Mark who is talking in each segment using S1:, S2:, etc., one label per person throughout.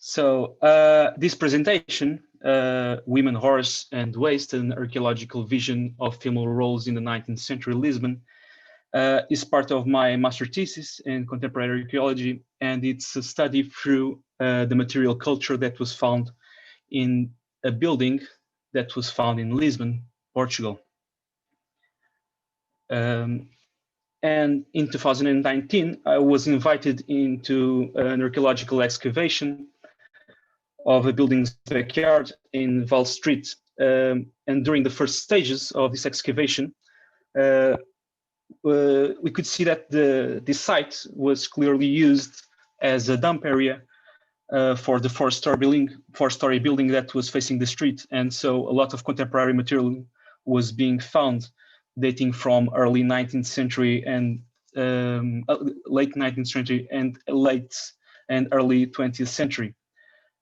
S1: This presentation, Women, Horse and Waste, an archaeological vision of female roles in the 19th century Lisbon, is part of my master thesis in contemporary archaeology, and it's a study through the material culture that was found in a building that was found in Lisbon, Portugal. And in 2019, I was invited into an archaeological excavation of a building's backyard in Vale Street. And during the first stages of this excavation, we could see that this site was clearly used as a dump area for the four-story building that was facing the street. And so a lot of contemporary material was being found, dating from early 19th century and late 19th century and late and early 20th century.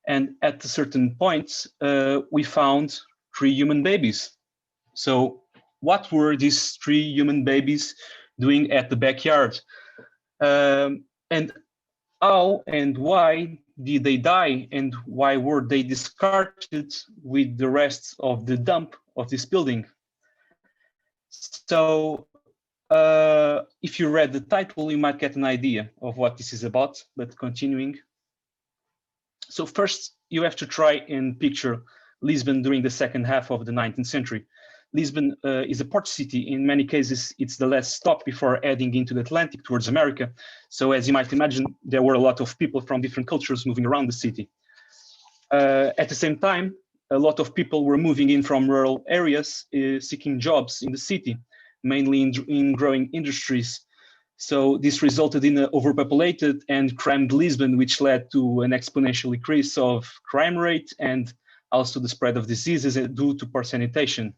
S1: And at a certain point, we found 3 human babies. So what were these 3 human babies doing at the backyard? And how and why did they die? And why were they discarded with the rest of the dump of this building? So if you read the title, you might get an idea of what this is about, but continuing. So first, you have to try and picture Lisbon during the second half of the 19th century. Lisbon is a port city. In many cases, it's the last stop before heading into the Atlantic towards America. So as you might imagine, there were a lot of people from different cultures moving around the city. At the same time, a lot of people were moving in from rural areas, seeking jobs in the city, mainly in growing industries. So this resulted in an overpopulated and crammed Lisbon, which led to an exponential increase of crime rate and also the spread of diseases due to poor sanitation.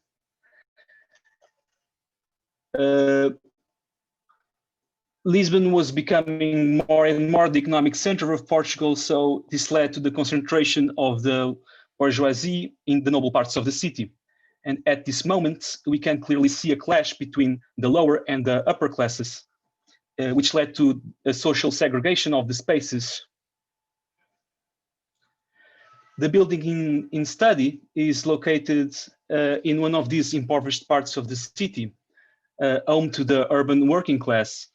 S1: Lisbon was becoming more and more the economic center of Portugal, so this led to the concentration of the bourgeoisie in the noble parts of the city. And at this moment, we can clearly see a clash between the lower and the upper classes, which led to a social segregation of the spaces. The building in study is located in one of these impoverished parts of the city, home to the urban working class.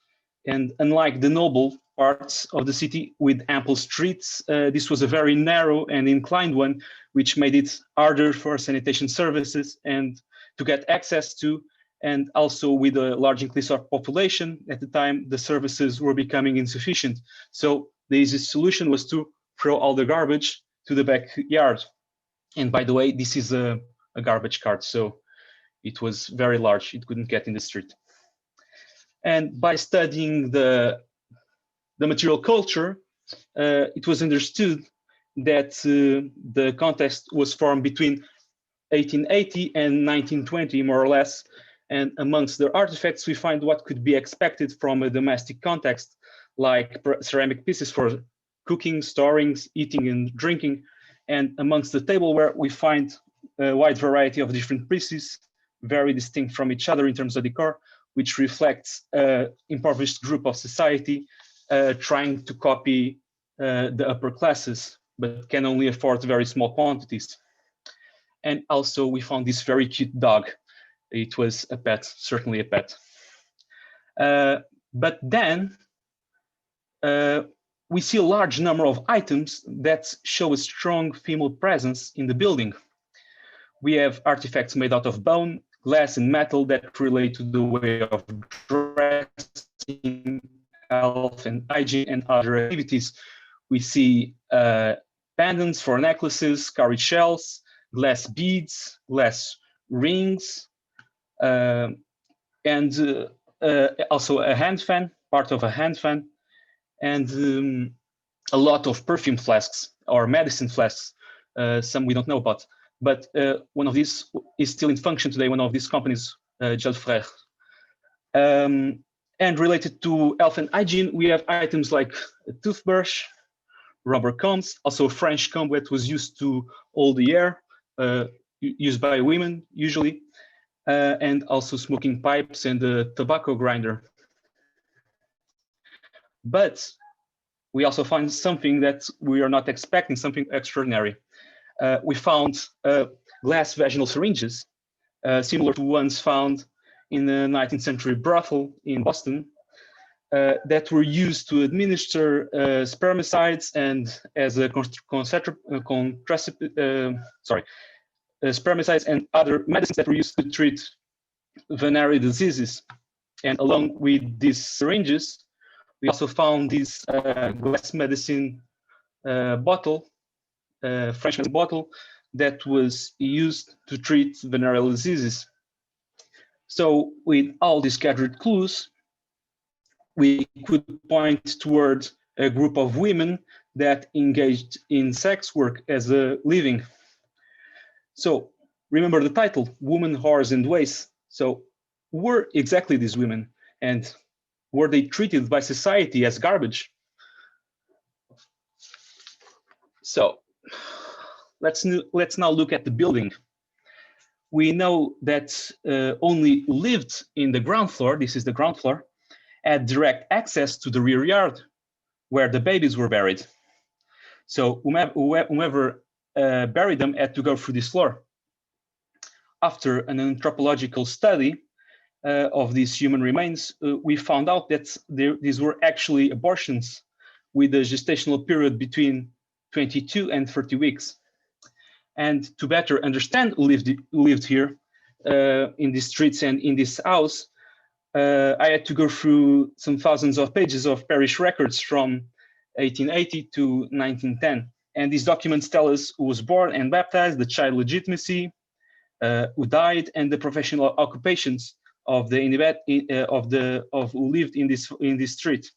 S1: And unlike the noble parts of the city with ample streets, this was a very narrow and inclined one, which made it harder for sanitation services and to get access to. And also with a large increase of population at the time, the services were becoming insufficient. So the easiest solution was to throw all the garbage to the backyard. And by the way, this is a garbage cart, so it was very large, it couldn't get in the street. And by studying the material culture, it was understood that the context was formed between 1880 and 1920, more or less. And amongst the artifacts, we find what could be expected from a domestic context, like ceramic pieces for cooking, storing, eating, and drinking. And amongst the tableware, we find a wide variety of different pieces, very distinct from each other in terms of decor, which reflects an impoverished group of society trying to copy the upper classes, but can only afford very small quantities. And also, we found this very cute dog. It was a pet, certainly a pet. But then we see a large number of items that show a strong female presence in the building. We have artifacts made out of bone, glass, and metal that relate to the way of dressing, health and hygiene, and other activities. We see pendants for necklaces, cowrie shells, glass beads, glass rings, and also a hand fan, part of a hand fan, and a lot of perfume flasks or medicine flasks, some we don't know about. But one of these is still in function today, one of these companies, Gel Frère. And related to health and hygiene, we have items like a toothbrush, rubber combs, also a French comb that was used to hold the hair, used by women usually, and also smoking pipes and a tobacco grinder. But we also find something that we are not expecting, something extraordinary. We found glass vaginal syringes, similar to ones found in the 19th century brothel in Boston, that were used to administer spermicides and as a spermicides and other medicines that were used to treat venereal diseases. And along with these syringes, we also found this glass medicine bottle, French medicine bottle, that was used to treat venereal diseases. So with all these gathered clues, we could point toward a group of women that engaged in sex work as a living. So remember the title, Women, Whores and Waste. So who were exactly these women, and were they treated by society as garbage? So let's now look at the building. We know that only who lived in the ground floor, this is the ground floor, had direct access to the rear yard where the babies were buried. So whomever buried them had to go through this floor. After an anthropological study of these human remains, we found out that these were actually abortions with a gestational period between 22 and 30 weeks. And to better understand who lived here in these streets and in this house, I had to go through some thousands of pages of parish records from 1880 to 1910. And these documents tell us who was born and baptized, the child legitimacy, who died, and the professional occupations of the who lived in this street.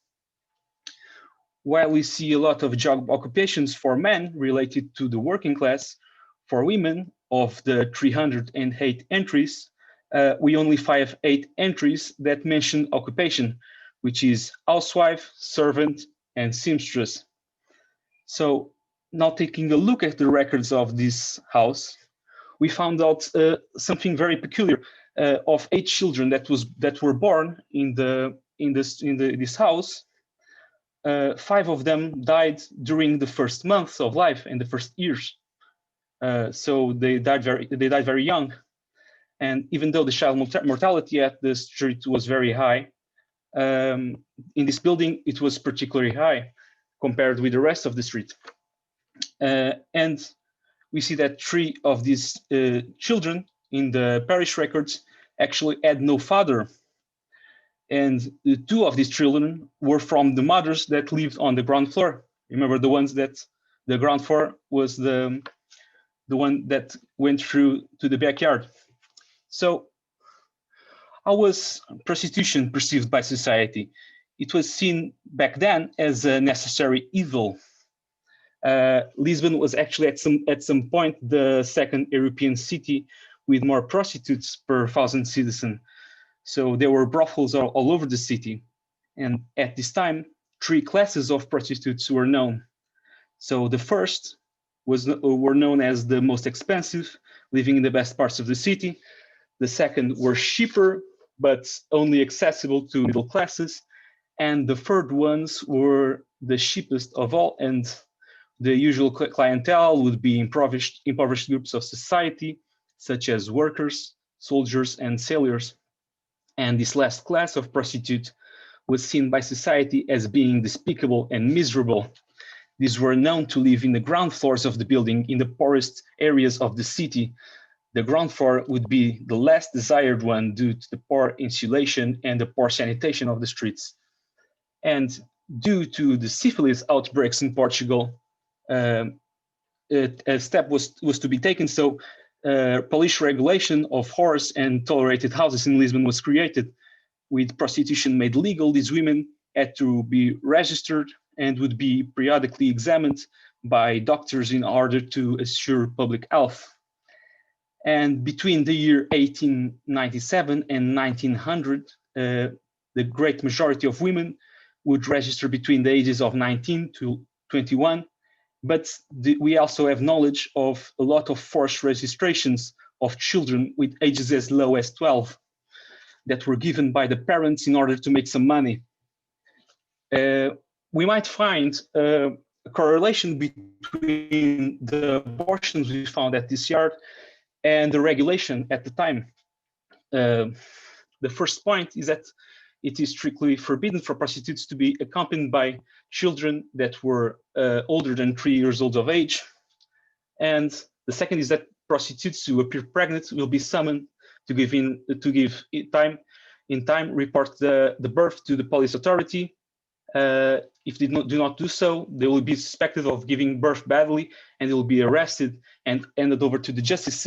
S1: While we see a lot of job occupations for men related to the working class, for women, of the 308 entries, we only find 8 entries that mention occupation, which is housewife, servant, and seamstress. So now taking a look at the records of this house, we found out something very peculiar. Of 8 children that were born in this house, 5 of them died during the first months of life and the first years. So they died very young. And even though the child mortality at the street was very high, in this building it was particularly high compared with the rest of the street. And we see that 3 of these children in the parish records actually had no father. And 2 of these children were from the mothers that lived on the ground floor. Remember the ones that the ground floor was the one that went through to the backyard. So how was prostitution perceived by society? It was seen back then as a necessary evil. Lisbon was actually at some point the second European city with more prostitutes per 1,000 citizens. So there were brothels all over the city. And at this time, 3 classes of prostitutes were known. So the first were known as the most expensive, living in the best parts of the city. The second were cheaper, but only accessible to middle classes. And the third ones were the cheapest of all. And the usual clientele would be impoverished groups of society, such as workers, soldiers, and sailors. And this last class of prostitute was seen by society as being despicable and miserable. These were known to live in the ground floors of the building in the poorest areas of the city. The ground floor would be the less desired one due to the poor insulation and the poor sanitation of the streets. And due to the syphilis outbreaks in Portugal, a step was to be taken. So police regulation of whores and tolerated houses in Lisbon was created. With prostitution made legal, these women had to be registered and would be periodically examined by doctors in order to assure public health. And between the year 1897 and 1900, the great majority of women would register between the ages of 19 to 21. But we also have knowledge of a lot of forced registrations of children with ages as low as 12 that were given by the parents in order to make some money. we might find a correlation between the abortions we found at this yard and the regulation at the time. The first point is that it is strictly forbidden for prostitutes to be accompanied by children that were older than 3 years old of age. And the second is that prostitutes who appear pregnant will be summoned to give in time report the birth to the police authority. If they do not do so, they will be suspected of giving birth badly, and they will be arrested and handed over to the justice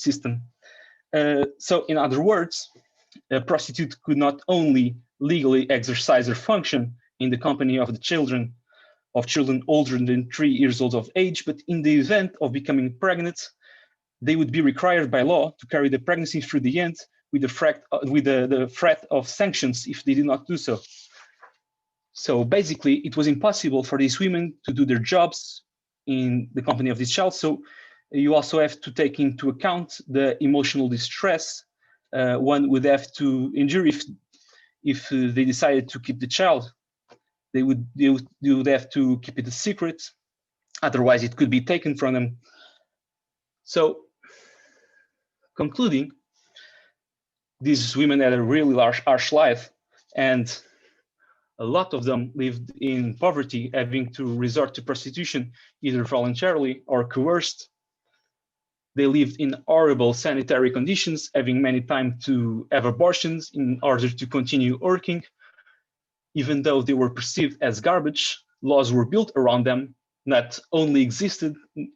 S1: system. So in other words, a prostitute could not only legally exercise her function in the company of the children older than 3 years old of age, but in the event of becoming pregnant, they would be required by law to carry the pregnancy through the end with the threat of sanctions if they did not do so. So basically, it was impossible for these women to do their jobs in the company of this child. So you also have to take into account the emotional distress one would have to endure if they decided to keep the child. They would have to keep it a secret, otherwise it could be taken from them. So, concluding, these women had a really harsh life, and a lot of them lived in poverty, having to resort to prostitution, either voluntarily or coerced. They lived in horrible sanitary conditions, having many times to have abortions in order to continue working. Even though they were perceived as garbage, laws were built around them that only existed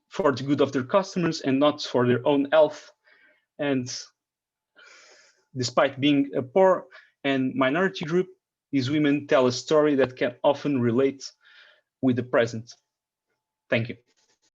S1: for the good of their customers and not for their own health. And despite being a poor and minority group, these women tell a story that can often relate with the present. Thank you.